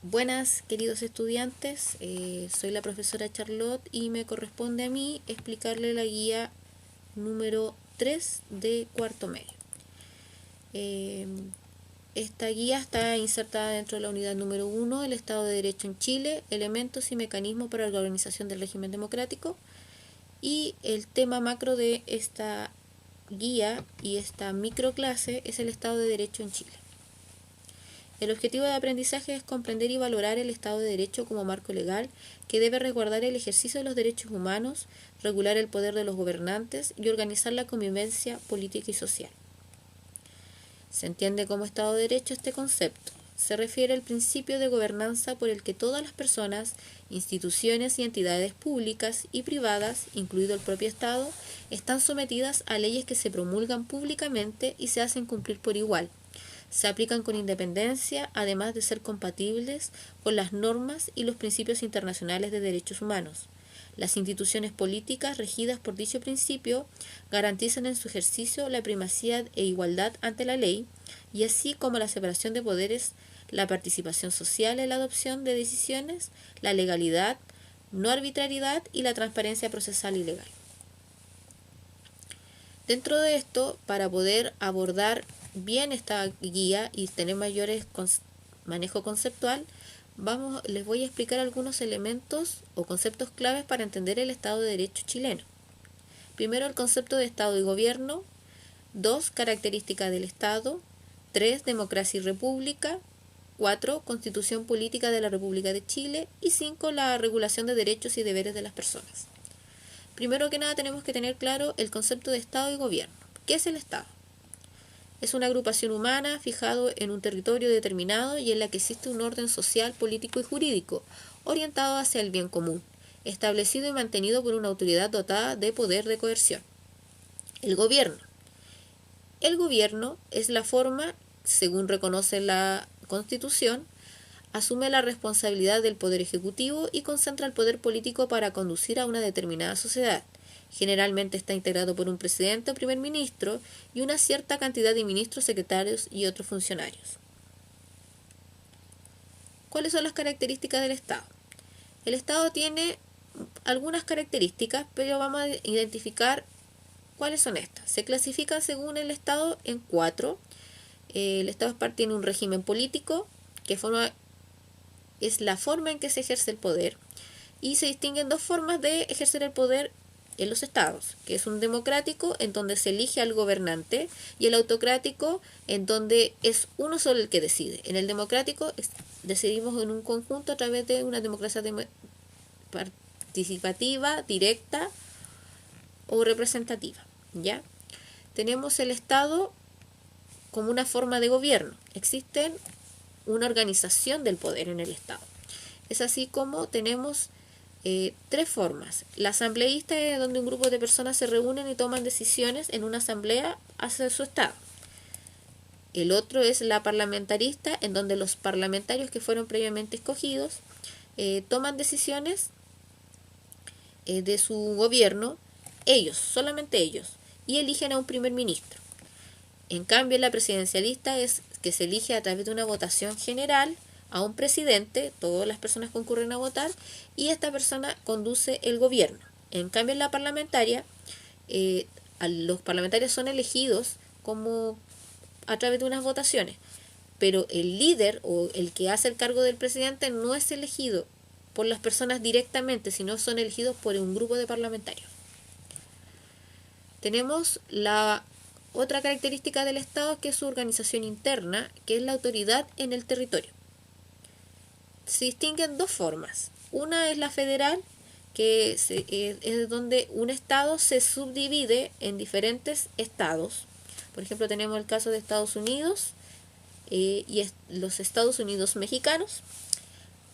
Buenas, queridos estudiantes, soy la profesora Charlotte y me corresponde a mí explicarle la guía número 3 de cuarto medio. Eh, Esta guía está insertada dentro de la unidad número 1, el Estado de Derecho en Chile, elementos y mecanismos para la organización del régimen democrático, y el tema macro de esta guía y esta microclase es el Estado de Derecho en Chile. El objetivo de aprendizaje es comprender y valorar el Estado de Derecho como marco legal que debe resguardar el ejercicio de los derechos humanos, regular el poder de los gobernantes y organizar la convivencia política y social. Se entiende como Estado de Derecho este concepto. Se refiere al principio de gobernanza por el que todas las personas, instituciones y entidades públicas y privadas, incluido el propio Estado, están sometidas a leyes que se promulgan públicamente y se hacen cumplir por igual. Se aplican con independencia, además de ser compatibles con las normas y los principios internacionales de derechos humanos. Las instituciones políticas regidas por dicho principio garantizan en su ejercicio la primacía e igualdad ante la ley, y así como la separación de poderes, la participación social en la adopción de decisiones, la legalidad, no arbitrariedad y la transparencia procesal y legal. Dentro de esto, para poder abordar bien esta guía y tener mayores manejo conceptual, les voy a explicar algunos elementos o conceptos claves para entender el Estado de Derecho chileno. Primero, el concepto de Estado y Gobierno. 2, características del Estado. 3, democracia y república. 4, constitución política de la República de Chile. Y 5, la regulación de derechos y deberes de las personas. Primero que nada tenemos que tener claro el concepto de Estado y Gobierno. ¿Qué es el Estado? Es una agrupación humana fijado en un territorio determinado y en la que existe un orden social, político y jurídico, orientado hacia el bien común, establecido y mantenido por una autoridad dotada de poder de coerción. El gobierno. El gobierno es la forma, según reconoce la Constitución, asume la responsabilidad del poder ejecutivo y concentra el poder político para conducir a una determinada sociedad. Generalmente está integrado por un presidente o primer ministro y una cierta cantidad de ministros, secretarios y otros funcionarios. ¿Cuáles son las características del Estado? El Estado tiene algunas características, pero vamos a identificar cuáles son estas. Se clasifican según el Estado en 4. El Estado tiene un régimen político, que es la forma en que se ejerce el poder, y se distinguen 2 formas de ejercer el poder en los estados, que es un democrático, en donde se elige al gobernante, y el autocrático, en donde es uno solo el que decide. En el democrático decidimos en un conjunto a través de una democracia participativa, directa o representativa, ¿ya? Tenemos el Estado como una forma de gobierno. Existe una organización del poder en el Estado. Es así como tenemos 3 formas. La asambleísta es donde un grupo de personas se reúnen y toman decisiones en una asamblea hacia su Estado. El otro es la parlamentarista, en donde los parlamentarios que fueron previamente escogidos toman decisiones de su gobierno, ellos, solamente ellos, y eligen a un primer ministro. En cambio, la presidencialista es que se elige a través de una votación general a un presidente, todas las personas concurren a votar, y esta persona conduce el gobierno. En cambio, en la parlamentaria, los parlamentarios son elegidos como a través de unas votaciones, pero el líder o el que hace el cargo del presidente no es elegido por las personas directamente, sino son elegidos por un grupo de parlamentarios. Tenemos la otra característica del Estado, que es su organización interna, que es la autoridad en el territorio. Se distinguen 2 formas. Una es la federal, que es donde un estado se subdivide en diferentes estados. Por ejemplo, tenemos el caso de Estados Unidos y los Estados Unidos mexicanos,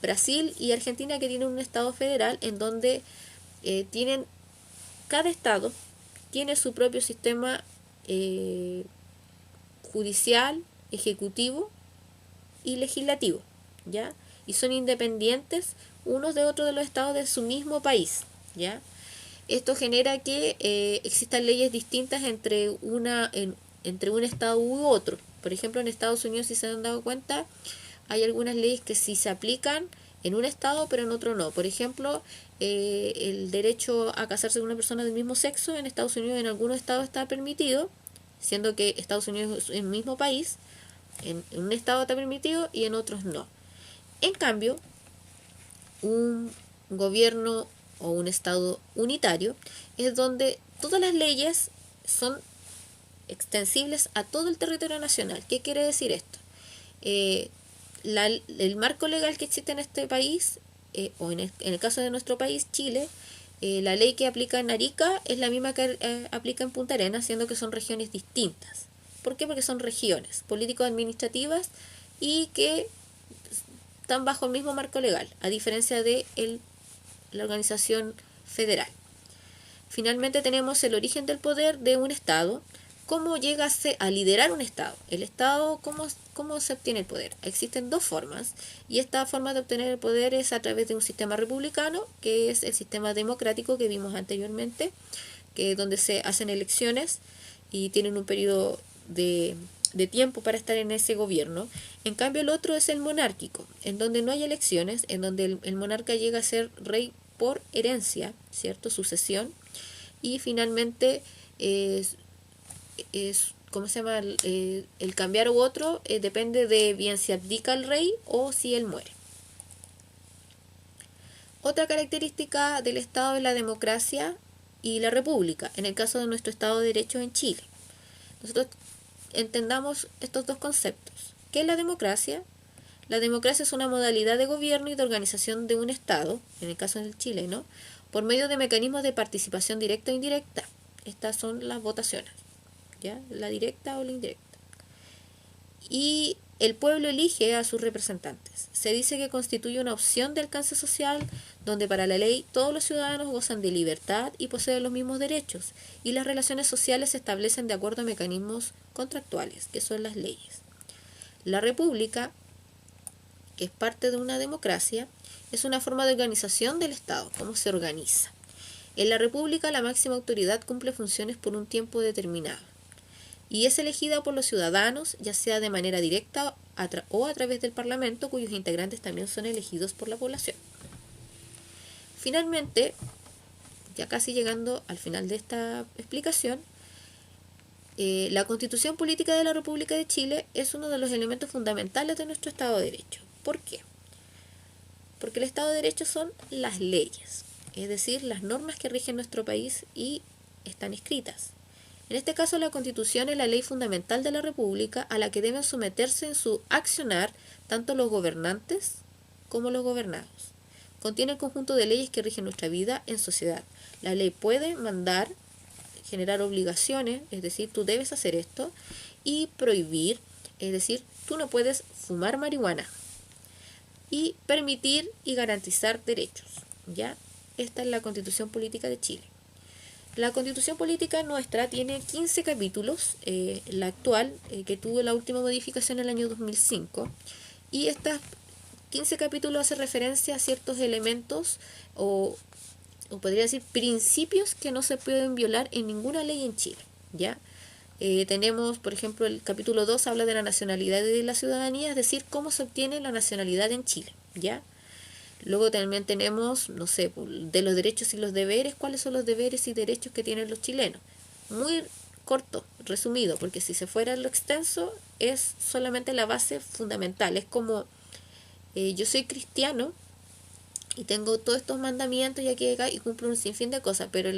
Brasil y Argentina, que tienen un estado federal en donde cada estado tiene su propio sistema judicial, ejecutivo y legislativo, ¿ya? Y son independientes unos de otros de los estados de su mismo país, ¿ya? Esto genera que existan leyes distintas entre un estado u otro. Por ejemplo, en Estados Unidos, si se han dado cuenta, hay algunas leyes que sí se aplican en un estado, pero en otro no. Por ejemplo, el derecho a casarse con una persona del mismo sexo en Estados Unidos en algunos estados está permitido, siendo que Estados Unidos es el mismo país, en un estado está permitido y en otros no. En cambio, un gobierno o un estado unitario es donde todas las leyes son extensibles a todo el territorio nacional. ¿Qué quiere decir esto? El marco legal que existe en este país, o en el caso de nuestro país, Chile, la ley que aplica en Arica es la misma que aplica en Punta Arenas, siendo que son regiones distintas. ¿Por qué? Porque son regiones político-administrativas y que están bajo el mismo marco legal, a diferencia de la organización federal. Finalmente tenemos el origen del poder de un Estado. ¿Cómo llega a liderar un Estado? El Estado, ¿cómo se obtiene el poder? Existen dos formas, y esta forma de obtener el poder es a través de un sistema republicano, que es el sistema democrático que vimos anteriormente, que donde se hacen elecciones y tienen un periodo de tiempo para estar en ese gobierno. En cambio, el otro es el monárquico, en donde no hay elecciones, en donde el monarca llega a ser rey por herencia, ¿cierto? Sucesión, y finalmente ¿cómo se llama? El cambiar u otro depende de bien si abdica el rey o si él muere. Otra característica del Estado es la democracia y la república, en el caso de nuestro Estado de Derecho en Chile. Nosotros entendamos estos dos conceptos. ¿Qué es la democracia? La democracia es una modalidad de gobierno y de organización de un Estado, en el caso del chileno, por medio de mecanismos de participación directa o indirecta. Estas son las votaciones, ¿ya? La directa o la indirecta. Y el pueblo elige a sus representantes. Se dice que constituye una opción de alcance social donde para la ley todos los ciudadanos gozan de libertad y poseen los mismos derechos, y las relaciones sociales se establecen de acuerdo a mecanismos contractuales, que son las leyes. La república, que es parte de una democracia, es una forma de organización del Estado, cómo se organiza. En la república la máxima autoridad cumple funciones por un tiempo determinado y es elegida por los ciudadanos, ya sea de manera directa o a través del Parlamento, cuyos integrantes también son elegidos por la población. Finalmente, ya casi llegando al final de esta explicación, la Constitución Política de la República de Chile es uno de los elementos fundamentales de nuestro Estado de Derecho. ¿Por qué? Porque el Estado de Derecho son las leyes, es decir, las normas que rigen nuestro país y están escritas. En este caso, la Constitución es la ley fundamental de la República a la que deben someterse en su accionar tanto los gobernantes como los gobernados. Contiene el conjunto de leyes que rigen nuestra vida en sociedad. La ley puede mandar, generar obligaciones, es decir, tú debes hacer esto, y prohibir, es decir, tú no puedes fumar marihuana, y permitir y garantizar derechos, ¿ya? Esta es la Constitución Política de Chile. La Constitución Política nuestra tiene 15 capítulos, la actual, que tuvo la última modificación en el año 2005, y estos 15 capítulos hacen referencia a ciertos elementos o podría decir principios que no se pueden violar en ninguna ley en Chile, ¿ya? Tenemos, por ejemplo, el capítulo 2 habla de la nacionalidad y de la ciudadanía, es decir, cómo se obtiene la nacionalidad en Chile, ¿ya? Luego también tenemos, no sé, de los derechos y los deberes, cuáles son los deberes y derechos que tienen los chilenos. Muy corto, resumido, porque si se fuera lo extenso, es solamente la base fundamental. Es como, yo soy cristiano y tengo todos estos mandamientos y aquí y acá y cumplo un sinfín de cosas, pero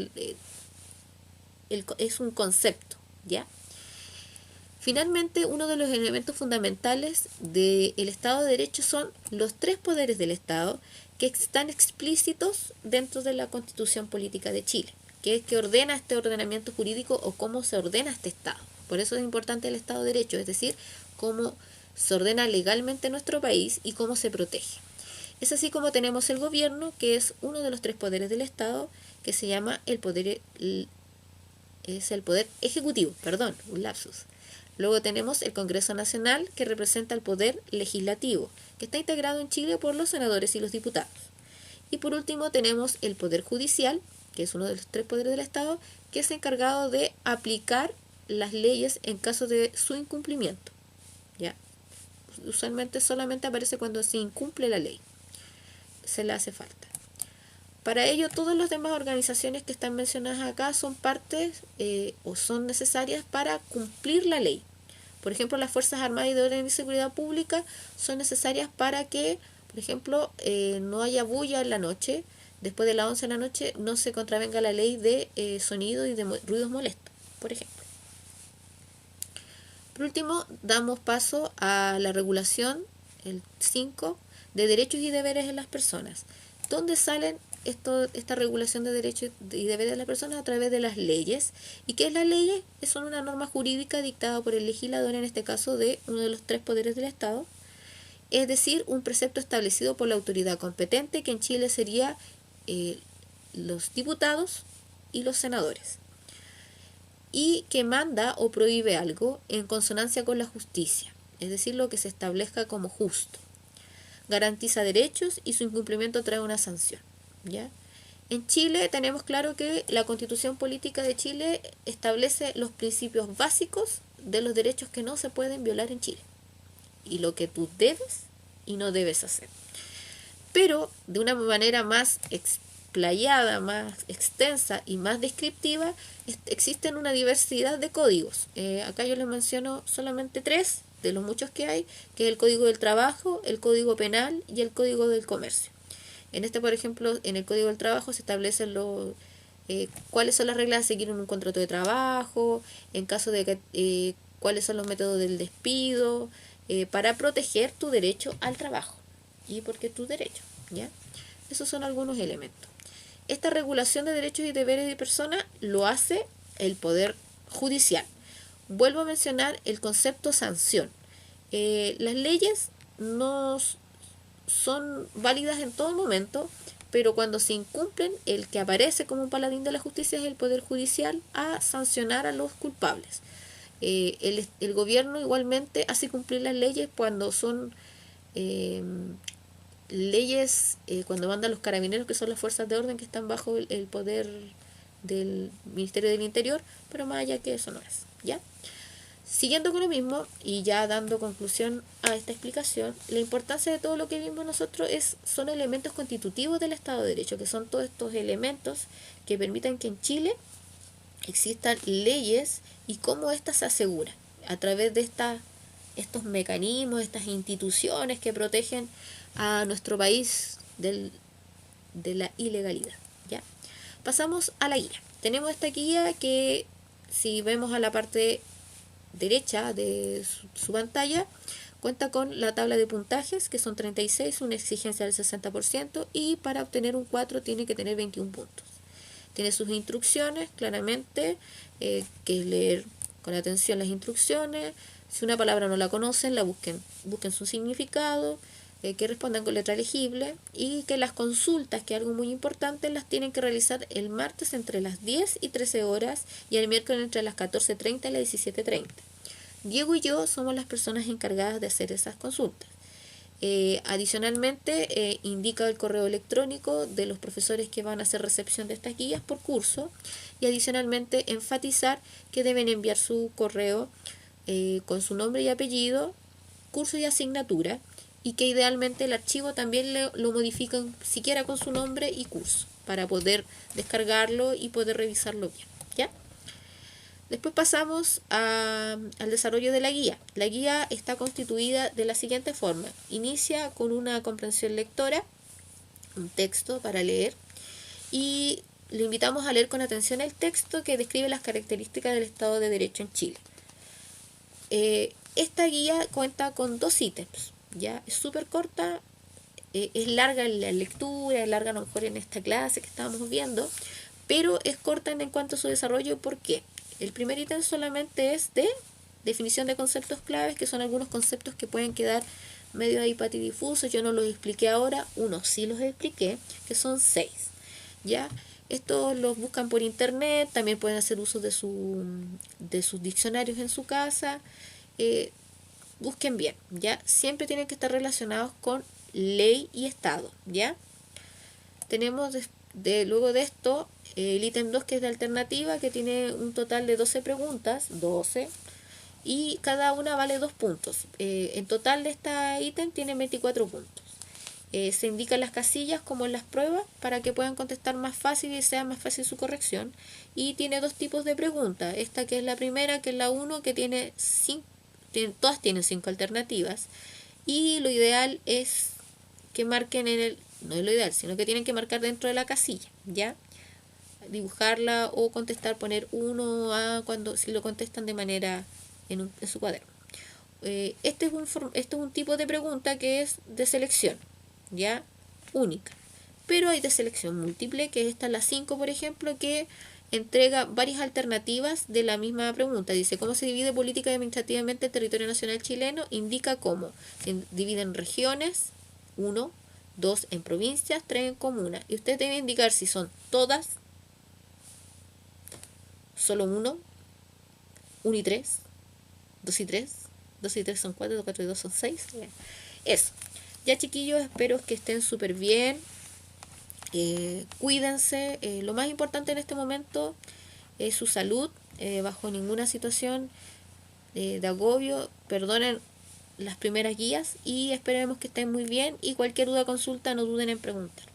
es un concepto, ¿ya? Finalmente, uno de los elementos fundamentales del Estado de Derecho son los tres poderes del Estado que están explícitos dentro de la Constitución Política de Chile, que es que ordena este ordenamiento jurídico o cómo se ordena este Estado. Por eso es importante el Estado de Derecho, es decir, cómo se ordena legalmente nuestro país y cómo se protege. Es así como tenemos el gobierno, que es uno de los tres poderes del Estado, que se llama el poder ejecutivo, un lapsus. Luego tenemos el Congreso Nacional, que representa el poder legislativo, que está integrado en Chile por los senadores y los diputados. Y por último tenemos el Poder Judicial, que es uno de los tres poderes del Estado, que es encargado de aplicar las leyes en caso de su incumplimiento, ¿ya? Usualmente solamente aparece cuando se incumple la ley, se le hace falta. Para ello, todas las demás organizaciones que están mencionadas acá son partes o son necesarias para cumplir la ley. Por ejemplo, las Fuerzas Armadas y de Orden y Seguridad Pública son necesarias para que, por ejemplo, no haya bulla en la noche. Después de las 11 de la noche no se contravenga la ley de sonido y de ruidos molestos, por ejemplo. Por último, damos paso a la regulación, el 5, de derechos y deberes de las personas. ¿Dónde salen esta regulación de derechos y deberes de las personas? A través de las leyes. ¿Y qué es la ley? Son una norma jurídica dictada por el legislador, en este caso de uno de los 3 poderes del Estado, es decir, un precepto establecido por la autoridad competente, que en Chile sería los diputados y los senadores, y que manda o prohíbe algo en consonancia con la justicia, es decir, lo que se establezca como justo. Garantiza derechos y su incumplimiento trae una sanción, ¿ya? En Chile tenemos claro que la Constitución Política de Chile establece los principios básicos de los derechos que no se pueden violar en Chile y lo que tú debes y no debes hacer. Pero de una manera más explayada, más extensa y más descriptiva, existen una diversidad de códigos. Acá yo les menciono solamente 3 de los muchos que hay, que es el Código del Trabajo, el Código Penal y el Código del Comercio. En por ejemplo, en el Código del Trabajo se establecen cuáles son las reglas a seguir en un contrato de trabajo, en caso de que cuáles son los métodos del despido, para proteger tu derecho al trabajo. Y porque es tu derecho, ¿ya? Esos son algunos elementos. Esta regulación de derechos y deberes de personas lo hace el Poder Judicial. Vuelvo a mencionar el concepto sanción. Las leyes no son válidas en todo momento, pero cuando se incumplen, el que aparece como un paladín de la justicia es el Poder Judicial a sancionar a los culpables. El gobierno igualmente hace cumplir las leyes cuando son leyes, cuando mandan los carabineros, que son las fuerzas de orden que están bajo el poder del Ministerio del Interior, pero más allá que eso no es, ¿ya? Siguiendo con lo mismo y ya dando conclusión a esta explicación, la importancia de todo lo que vimos nosotros son elementos constitutivos del Estado de Derecho, que son todos estos elementos que permitan que en Chile existan leyes y cómo éstas se aseguran a través de estos mecanismos, estas instituciones que protegen a nuestro país de la ilegalidad, ¿ya? Pasamos a la guía. Tenemos esta guía que, si vemos a la parte derecha de su pantalla, cuenta con la tabla de puntajes, que son 36, una exigencia del 60%, y para obtener un 4 tiene que tener 21 puntos. Tiene sus instrucciones, claramente, que es leer con atención las instrucciones. Si una palabra no la conocen, la busquen su significado, que respondan con letra legible, y que las consultas, que es algo muy importante, las tienen que realizar el martes entre las 10 y 13 horas y el miércoles entre las 14:30 y las 17:30. Diego y yo somos las personas encargadas de hacer esas consultas. Adicionalmente, indica el correo electrónico de los profesores que van a hacer recepción de estas guías por curso, y adicionalmente enfatizar que deben enviar su correo con su nombre y apellido, curso y asignatura, y que idealmente el archivo también lo modifican siquiera con su nombre y curso para poder descargarlo y poder revisarlo bien, ¿ya? Después pasamos al desarrollo de la guía. La guía está constituida de la siguiente forma. Inicia con una comprensión lectora, un texto para leer, y le invitamos a leer con atención el texto que describe las características del Estado de Derecho en Chile. Esta guía cuenta con 2 ítems, ¿ya? Es súper corta, es larga en la lectura, es larga a lo mejor en esta clase que estábamos viendo, pero es corta en cuanto a su desarrollo. ¿Por qué? El primer ítem solamente es de definición de conceptos claves, que son algunos conceptos que pueden quedar medio ahí patidifusos. Yo no los expliqué ahora, unos sí los expliqué, que son 6, ¿ya? Estos los buscan por internet, también pueden hacer uso de sus diccionarios en su casa. Busquen bien, ¿ya? Siempre tienen que estar relacionados con ley y Estado, ¿ya? Tenemos luego de esto el ítem 2, que es de alternativa, que tiene un total de 12 preguntas, 12, y cada una vale 2 puntos. En total de esta ítem tiene 24 puntos. Se indican las casillas como en las pruebas para que puedan contestar más fácil y sea más fácil su corrección. Y tiene 2 tipos de preguntas. Esta que es la primera, que es la 1, que todas tienen 5 alternativas. Y lo ideal es que marquen no es lo ideal, sino que tienen que marcar dentro de la casilla, ¿ya? Dibujarla o contestar, poner 1 si lo contestan de manera en su cuaderno. Este es un tipo de pregunta que es de selección, ya, única. Pero hay de selección múltiple, que esta es la 5, por ejemplo, que entrega varias alternativas de la misma pregunta. Dice, ¿cómo se divide política y administrativamente el territorio nacional chileno? Indica cómo. Se divide en regiones, 1, 2 en provincias, 3 en comunas. Y usted debe indicar si son todas, solo 1 y 3, 2 y 3, 2 y 3 son 4, 4 y 2 son 6. Eso. Ya, chiquillos, espero que estén súper bien. Cuídense. Lo más importante en este momento es su salud. Bajo ninguna situación de agobio. Perdonen las primeras guías y esperemos que estén muy bien. Y cualquier duda o consulta, no duden en preguntar.